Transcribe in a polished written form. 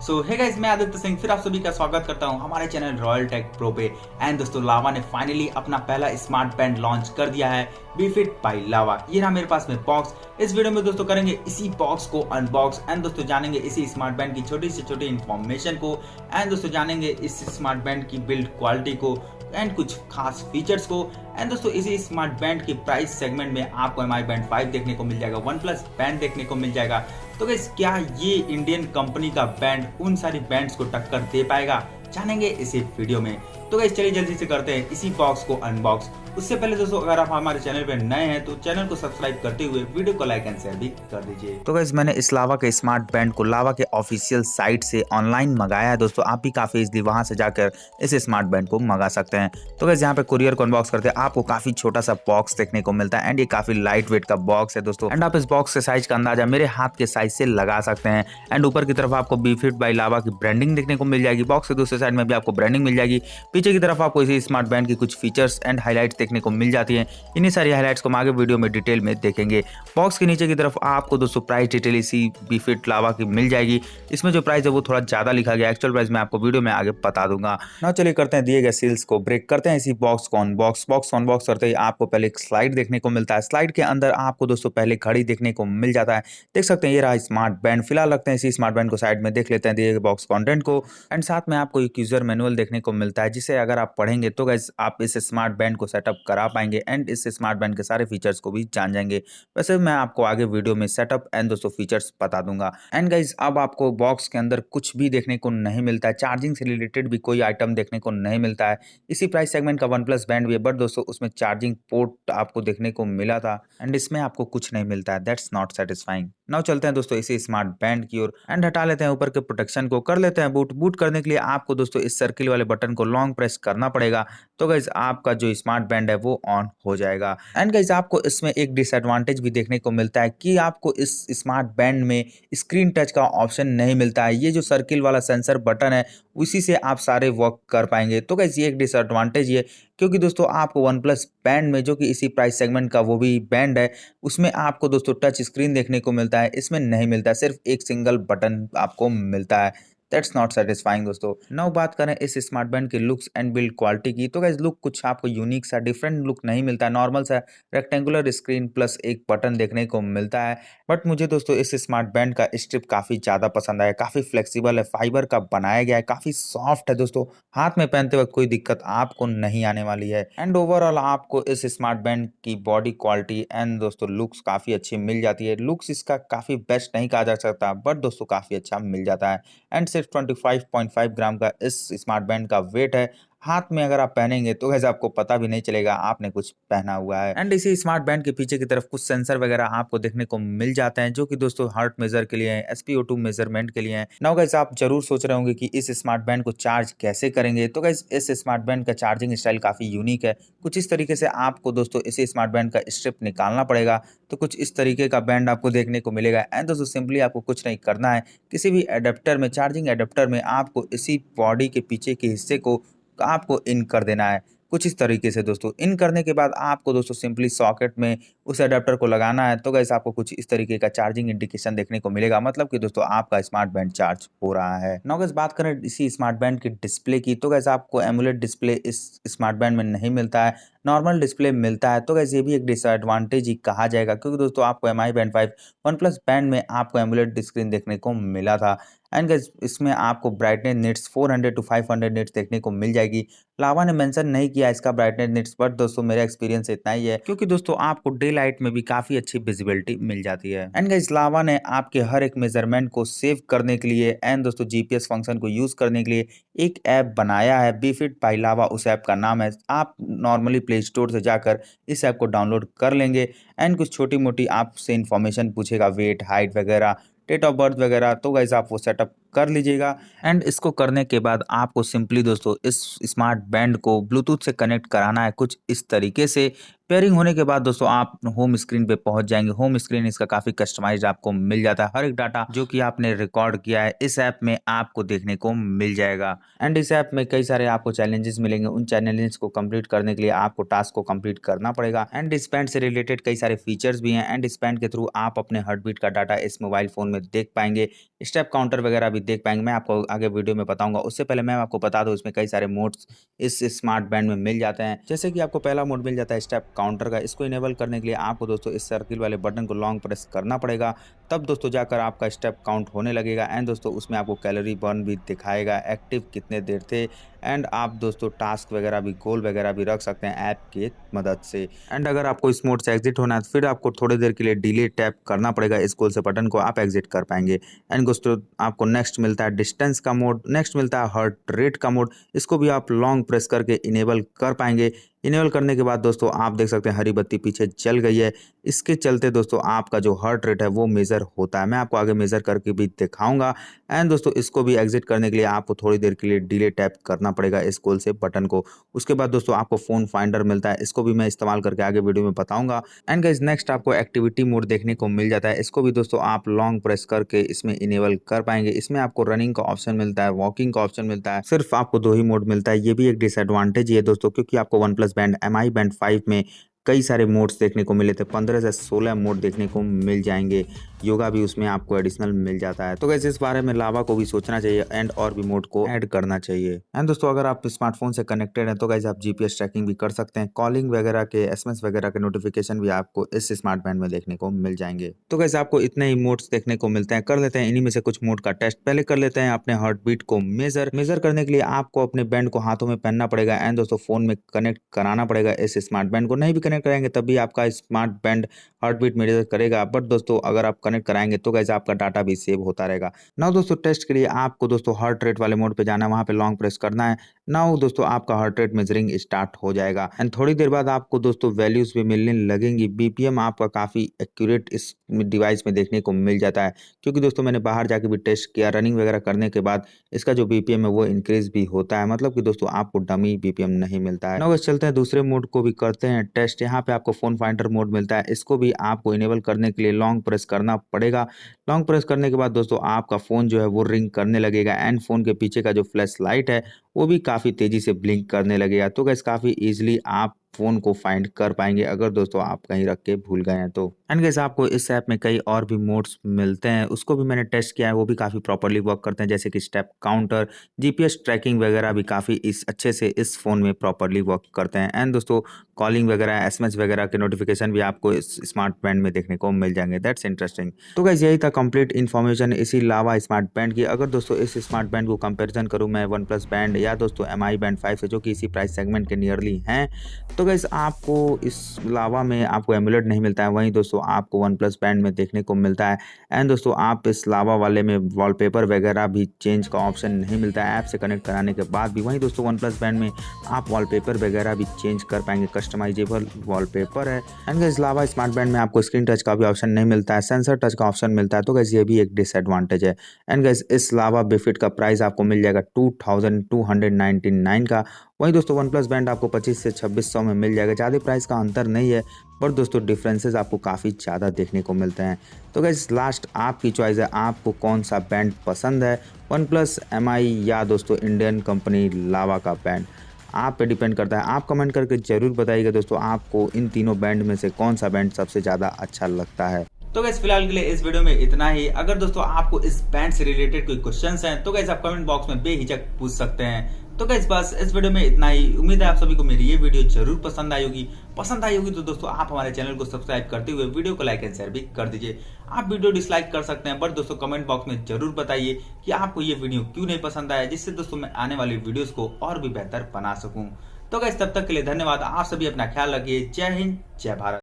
सो hey guys, मैं आदित्य सिंह फिर आप सभी का स्वागत करता हूं हमारे चैनल रॉयल टेक प्रो पे। एंड दोस्तों, लावा ने फाइनली अपना पहला स्मार्ट बैंड लॉन्च कर दिया है, BeFit बाय लावा। ये रहा मेरे पास में बॉक्स। इस वीडियो में दोस्तों करेंगे इसी बॉक्स को अनबॉक्स एंड दोस्तों जानेंगे इसी स्मार्ट बैंड की छोटी से छोटी इन्फॉर्मेशन को एंड दोस्तों जानेंगे इस स्मार्ट बैंड की बिल्ड क्वालिटी को एंड कुछ खास फीचर्स को। एंड दोस्तों इसी स्मार्ट बैंड की प्राइस सेगमेंट में आपको MI बैंड 5 देखने को मिल जाएगा, OnePlus बैंड देखने को मिल जाएगा। तो गाइस, क्या ये इंडियन कंपनी का बैंड उन सारी बैंड्स को टक्कर दे पाएगा, जानेंगे इसी वीडियो में। तो गाइस चलिए जल्दी से करते हैं इसी बॉक्स को अनबॉक्स। उससे पहले दोस्तों, अगर आप हमारे चैनल पे नए हैं तो चैनल को सब्सक्राइब करते हुए वीडियो को लाइक एंड शेयर भी कर दीजिए। तो गाइस, मैंने इस लावा के स्मार्ट बैंड को लावा के ऑफिशियल साइट से ऑनलाइन मंगाया है दोस्तों। आप भी काफी इजीली वहां से जाकर इस स्मार्ट बैंड को मंगा सकते हैं। तो गाइस, यहाँ पे कुरियर को अनबॉक्स करते हैं, आपको काफी छोटा सा बॉक्स देखने को मिलता है एंड ये काफी लाइट वेट का बॉक्स है दोस्तों। एंड आप इस बॉक्स के साइज का अंदाजा मेरे हाथ के साइज से लगा सकते हैं। एंड ऊपर की तरफ आपको BeFit बाय लावा की ब्रांडिंग देखने को मिल जाएगी। बॉक्स के दूसरे साइड में भी आपको ब्रांडिंग मिल जाएगी। पीछे की तरफ आपको इसी स्मार्ट बैंड की कुछ फीचर्स एंड हाईलाइट्स देखने को मिल जाती है। इन्हीं सारी हाइलाइट्स को हम आगे वीडियो में डिटेल में देखेंगे। बॉक्स के नीचे की तरफ आपको दोस्तों प्राइस डिटेल इसी BeFit लावा की मिल जाएगी। इसमें जो प्राइस है वो थोड़ा ज्यादा लिखा गया, एक्चुअल प्राइस मैं आपको वीडियो में आगे बता दूंगा। ना चलिए करते हैं दिए गए सील्स को ब्रेक करते हैं इसी बॉक्स को अनबॉक्स। बॉक्स अनबॉक्स करते ही आपको पहले एक स्लाइड देखने को मिलता है। स्लाइड के अंदर आपको दोस्तों पहले घड़ी देखने को मिल जाता है। देख सकते हैं ये रहा स्मार्ट बैंड। फिलहाल रखते हैं इसी स्मार्ट बैंड को साइड में, देख लेते हैं दिए गए बॉक्स कंटेंट को। एंड साथ में आपको एक यूजर मैनुअल देखने को मिलता है, जिसे अगर आप पढ़ेंगे तो गाइस आप इस स्मार्ट बैंड को सेटअप करा पाएंगे एंड इस स्मार्ट बैंड के सारे फीचर्स को भी जान जाएंगे। वैसे मैं आपको आगे वीडियो में सेटअप एंड दोस्तों फीचर्स बता दूंगा। एंड गाइस, अब आपको बॉक्स के अंदर कुछ भी देखने को नहीं मिलता है। चार्जिंग से रिलेटेड भी कोई आइटम देखने को नहीं मिलता है। इसी प्राइस सेगमेंट का OnePlus बैंड भी है, बट दोस्तों उसमें चार्जिंग पोर्ट आपको देखने को मिला था एंड इसमें आपको कुछ नहीं मिलता है। That's not satisfying. नाउ चलते हैं दोस्तों इसी स्मार्ट बैंड की ओर एंड हटा लेते हैं ऊपर के प्रोटेक्शन को, कर लेते हैं बूट। बूट करने के लिए आपको दोस्तों इस सर्किल वाले बटन को लॉन्ग प्रेस करना पड़ेगा। तो गाइस आपका जो स्मार्ट बैंड है वो ऑन हो जाएगा। एंड गाइस, आपको इसमें एक डिसएडवांटेज भी देखने को मिलता है कि आपको इस स्मार्ट बैंड में स्क्रीन टच का ऑप्शन नहीं मिलता है। ये जो सर्किल वाला सेंसर बटन है उसी से आप सारे वर्क कर पाएंगे। तो गाइस ये एक डिसएडवांटेज है, क्योंकि दोस्तों आपको OnePlus बैंड में, जो कि इसी प्राइस सेगमेंट का वो भी बैंड है, उसमें आपको दोस्तों टच स्क्रीन देखने को मिलता है। इसमें नहीं मिलता है, सिर्फ एक सिंगल बटन आपको मिलता है। दैट्स नॉट सेटिस्फाइंग दोस्तों। नाउ बात करें इस स्मार्ट बैंड के लुक्स एंड बिल्ड क्वालिटी की, तो गाइस लुक कुछ आपको यूनिक सा डिफरेंट लुक नहीं मिलता है। नॉर्मल सा रेक्टेंगुलर स्क्रीन प्लस एक बटन देखने को मिलता है। बट मुझे दोस्तों इस स्मार्ट बैंड का स्ट्रिप काफी ज्यादा पसंद आया। काफी फ्लेक्सिबल है, फाइबर का बनाया गया है, काफी सॉफ्ट है दोस्तों। हाथ में पहनते वक्त कोई दिक्कत आपको नहीं आने वाली है। एंड ओवरऑल आपको इस स्मार्ट बैंड की बॉडी क्वालिटी एंड दोस्तों लुक्स काफी अच्छी मिल जाती है। लुक्स इसका काफी बेस्ट नहीं कहा जा सकता, बट दोस्तों काफी अच्छा मिल जाता है। एंड सिर्फ 25.5 ग्राम का इस स्मार्ट बैंड का वेट है। हाथ में अगर आप पहनेंगे तो गाइस आपको पता भी नहीं चलेगा आपने कुछ पहना हुआ है। एंड इसी स्मार्ट बैंड के पीछे की तरफ कुछ सेंसर वगैरह आपको देखने को मिल जाते हैं, जो कि दोस्तों हार्ट मेजर के लिए है, SpO2 मेजरमेंट के लिए है। नाउ गाइस, आप जरूर सोच रहे होंगे कि इस स्मार्ट बैंड को चार्ज कैसे करेंगे। तो गाइस इस स्मार्ट बैंड का चार्जिंग स्टाइल काफी यूनिक है। कुछ इस तरीके से आपको दोस्तों इस स्मार्ट बैंड का स्ट्रिप निकालना पड़ेगा, तो कुछ इस तरीके का बैंड आपको देखने को मिलेगा। एंड दोस्तों सिंपली आपको कुछ नहीं करना है, किसी भी एडेप्टर में, चार्जिंग एडेप्टर में आपको इसी बॉडी के पीछे के हिस्से को आपको इन कर देना है। कुछ इस तरीके से दोस्तों इन करने के बाद आपको दोस्तों सिंपली सॉकेट में उस अडेप्टर को लगाना है। तो गाइस आपको कुछ इस तरीके का चार्जिंग इंडिकेशन देखने को मिलेगा, मतलब कि दोस्तों आपका स्मार्ट बैंड चार्ज हो रहा है। नाउ गाइस बात करें इसी स्मार्ट बैंड की डिस्प्ले की, तो गाइस आपको एमुलेट डिस्प्ले इस स्मार्ट बैंड में नहीं मिलता है, नॉर्मल डिस्प्ले मिलता है। तो गाइस ये भी एक डिसएडवांटेज ही कहा जाएगा, क्योंकि दोस्तों आपको MI बैंड 5 OnePlus बैंड में आपको एमुलेट स्क्रीन देखने को मिला था। एंड गाइस इसमें आपको ब्राइटनेस निट्स 400 to 500 निट्स देखने को मिल जाएगी। लावा ने मेंशन नहीं किया इसका ब्राइटनेस निट्स, बट दोस्तों मेरा एक्सपीरियंस इतना ही है, क्योंकि दोस्तों आपको डे लाइट में भी काफी अच्छी विजिबिलिटी मिल जाती है। एंड गाइस लावा ने आपके हर एक मेजरमेंट को सेव करने के लिए एंड दोस्तों GPS फंक्शन को यूज करने के लिए एक ऐप बनाया है, BeFit बाय लावा उस ऐप का नाम है। आप नॉर्मली प्ले स्टोर से जाकर इस ऐप को डाउनलोड कर लेंगे एंड कुछ छोटी मोटी आपसे इन्फॉर्मेशन पूछेगा, वेट, हाइट वगैरह, डेट ऑफ बर्थ वगैरह, तो गाइस आप वो सेटअप कर लीजिएगा। एंड इसको करने के बाद आपको सिंपली दोस्तों इस स्मार्ट बैंड को ब्लूटूथ से कनेक्ट कराना है कुछ इस तरीके से। पेयरिंग होने के बाद दोस्तों आप होम स्क्रीन पे पहुंच जाएंगे। होम स्क्रीन इसका काफी कस्टमाइज्ड आपको मिल जाता है। हर एक डाटा जो कि आपने रिकॉर्ड किया है इस ऐप में आपको देखने को मिल जाएगा। एंड इस ऐप में कई सारे आपको चैलेंजेस मिलेंगे। उन चैलेंजेस को कंप्लीट करने के लिए आपको टास्क को कंप्लीट करना पड़ेगा। एंड इस बैंड से रिलेटेड कई सारे फीचर्स भी हैं। एंड इस बैंड के थ्रू आप अपने हार्ट बीट का डाटा इस मोबाइल फोन में देख पाएंगे। स्टेप काउंटर वगैरह भी देख पाएंगे, मैं आपको आगे वीडियो में बताऊंगा। उससे पहले मैं आपको बता दूं इसमें कई सारे मोड्स इस स्मार्ट बैंड में मिल जाते हैं। जैसे कि आपको पहला मोड मिल जाता है स्टेप काउंटर का। इसको इनेबल करने के लिए आपको दोस्तों इस सर्किल वाले बटन को लॉन्ग प्रेस करना पड़ेगा, तब दोस्तों जाकर आपका स्टेप काउंट होने लगेगा। एंड दोस्तों उसमें आपको कैलोरी बर्न भी दिखाएगा, एक्टिव कितने देर थे। एंड आप दोस्तों टास्क वगैरह भी, गोल वगैरह भी रख सकते हैं ऐप की मदद से। एंड अगर आपको इस मोड से एग्जिट होना है तो फिर आपको थोड़ी देर के लिए डिले टैप करना पड़ेगा इस गोल से बटन को, आप एग्जिट कर पाएंगे। एंड दोस्तों आपको नेक्स्ट मिलता है डिस्टेंस का मोड, नेक्स्ट मिलता है हार्ट रेट का मोड। इसको भी आप लॉन्ग प्रेस करके इनेबल कर पाएंगे। इनेबल करने के बाद दोस्तों आप देख सकते हैं हरी बत्ती पीछे जल गई है। इसके चलते दोस्तों आपका जो हार्ट रेट है वो मेजर होता है, मैं आपको आगे मेजर करके भी दिखाऊंगा। एंड दोस्तों इसको भी एग्जिट करने के लिए आपको थोड़ी देर के लिए डिले टैप करना पड़ेगा इस गोल से बटन को। उसके बाद दोस्तों आपको फोन फाइंडर मिलता है, इसको भी मैं इस्तेमाल करके आगे वीडियो में बताऊंगा। एंड गाइस नेक्स्ट आपको एक्टिविटी मोड देखने को मिल जाता है। इसको भी दोस्तों आप लॉन्ग प्रेस करके इसमें इनेबल कर पाएंगे। इसमें आपको रनिंग का ऑप्शन मिलता है, वॉकिंग का ऑप्शन मिलता है, सिर्फ आपको 2 ही मोड मिलता है। ये भी एक डिसएडवांटेज ही है दोस्तों, क्योंकि आपको OnePlus बैंड MI बैंड 5 में कई सारे मोड्स देखने को मिले थे, 15 से 16 मोड देखने को मिल जाएंगे। योगा भी उसमें आपको एडिशनल मिल जाता है। तो वैसे इस बारे में लावा को भी सोचना चाहिए एंड और भी मोड को ऐड करना चाहिए। एंड दोस्तों अगर आप स्मार्टफोन से कनेक्टेड हैं तो गाइस आप GPS ट्रैकिंग भी कर सकते हैं। कॉलिंग वगैरह के, SMS वगैरह के नोटिफिकेशन भी आपको इस स्मार्ट बैंड में देखने को मिल जाएंगे। तो गाइस आपको इतने ही मोड्स देखने को मिलते हैं। कर लेते हैं इन्हीं में से कुछ मोड का टेस्ट। पहले कर लेते हैं अपने हार्ट बीट को मेजर करने के लिए आपको अपने बैंड को हाथों में पहनना पड़ेगा एंड दोस्तों फोन में कनेक्ट कराना पड़ेगा इस स्मार्ट बैंड को। नहीं भी कनेक्ट कराएंगे तब भी आपका smart band heart beat measure करेगा, बट दोस्तों अगर आप कनेक्ट कराएंगे तो गाइस आपका डाटा भी सेव होता रहेगा। नाउ दोस्तों टेस्ट के लिए आपको दोस्तों हार्ट रेट वाले मोड पे जाना है, वहां पे लॉन्ग प्रेस करना है। नाउ दोस्तों आपका हार्ट रेट मेजरिंग स्टार्ट हो जाएगा एंड थोड़ी देर बाद आपको दोस्तों वैल्यूज भी मिलने लगेंगी। BPM आपका काफी एक्यूरेट इस डिवाइस में देखने को मिल जाता है, क्योंकि दोस्तों मैंने बाहर जाके भी टेस्ट किया। रनिंग वगैरह करने के बाद इसका जो BPM है वो इंक्रीज भी होता है, मतलब कि दोस्तों आपको डमी BPM नहीं मिलता है। नाउ चलते हैं दूसरे मोड को भी करते हैं टेस्ट। यहाँ पे आपको फोन फाइंडर मोड मिलता है, इसको भी आपको इनेबल करने के लिए लॉन्ग प्रेस करना पड़ेगा। लॉन्ग प्रेस करने के बाद दोस्तों आपका फोन जो है वो रिंग करने लगेगा एंड फोन के पीछे का जो फ्लैश लाइट है वो भी काफी तेजी से ब्लिंक करने लगेगा। तो गाइस काफी इजीली आप फोन को फाइंड कर पाएंगे अगर दोस्तों आप कहीं रख के भूल गए हैं तो। एंड गाइस आपको इस ऐप में कई और भी मोड्स मिलते हैं, उसको भी मैंने टेस्ट किया है, वो भी काफी प्रॉपर्ली वर्क करते हैं। जैसे कि स्टेप काउंटर, GPS ट्रैकिंग वगैरह भी काफी अच्छे से इस फोन में प्रॉपर्ली वर्क करते हैं। एंड दोस्तों कॉलिंग वगैरह, SMS वगैरह के नोटिफिकेशन भी आपको इस स्मार्ट बैंड में देखने को मिल जाएंगे। That's interesting. तो गाइस यही था कंप्लीट इन्फॉर्मेशन इसी लावा स्मार्ट बैंड की। अगर दोस्तों इस स्मार्ट बैंड को कंपेरिजन करूं मैं OnePlus बैंड या दोस्तों MI बैंड 5 से, जो कि इसी प्राइस सेगमेंट के नियरली हैं, तो गाइस आपको इस लावा में आपको एमुलेट नहीं मिलता है, वहीं दोस्तों आपको OnePlus बैंड में देखने को मिलता है। एंड दोस्तों आप इस लावा वाले में वॉलपेपर वगैरह भी चेंज का ऑप्शन नहीं मिलता है ऐप से कनेक्ट कराने के बाद भी। वहीं दोस्तों OnePlus बैंड में आप वॉलपेपर वगैरह भी चेंज कर पाएंगे, कस्टमाइजेबल वॉलपेपर है। And guys lava smart band में आपको स्क्रीन टच का भी ऑप्शन नहीं मिलता है, सेंसर टच का ऑप्शन मिलता है, तो गाइस ये भी एक डिसएडवांटेज है। एंड गाइस इस लावा बेफिट का प्राइस आपको मिल जाएगा 2299 का। वहीं दोस्तों OnePlus बैंड आपको 25 से 2600 में मिल जाएगा। ज़्यादा प्राइस का अंतर नहीं है, पर दोस्तों डिफरेंसेस आपको काफ़ी ज़्यादा देखने को मिलते हैं। तो गाइस लास्ट आपकी चॉइस है, आपको कौन सा बैंड पसंद है, OnePlus, MI या दोस्तों इंडियन कंपनी लावा का बैंड, आप पे डिपेंड करता है। आप कमेंट करके जरूर बताइएगा दोस्तों आपको इन तीनों बैंड में से कौन सा बैंड सबसे ज़्यादा अच्छा लगता है। तो गाइस फिलहाल के लिए इस वीडियो में इतना ही। अगर दोस्तों आपको इस बैंड से रिलेटेड कोई क्वेश्चंस हैं तो गाइस आप कमेंट बॉक्स में बेहिचक पूछ सकते हैं। तो गाइस बस इस वीडियो में इतना ही। उम्मीद है आप सभी को मेरी ये वीडियो जरूर पसंद आई होगी। तो दोस्तों आप हमारे चैनल को सब्सक्राइब करते हुए वीडियो को लाइक एंड शेयर भी कर दीजिए। आप वीडियो डिसलाइक कर सकते हैं, बट दोस्तों कमेंट बॉक्स में जरूर बताइए कि आपको ये वीडियो क्यों नहीं पसंद आया, जिससे दोस्तों मैं आने वाली वीडियोस को और भी बेहतर बना सकूं। तो गाइस तब तक के लिए धन्यवाद। आप सभी अपना ख्याल रखिए। जय हिंद, जय भारत।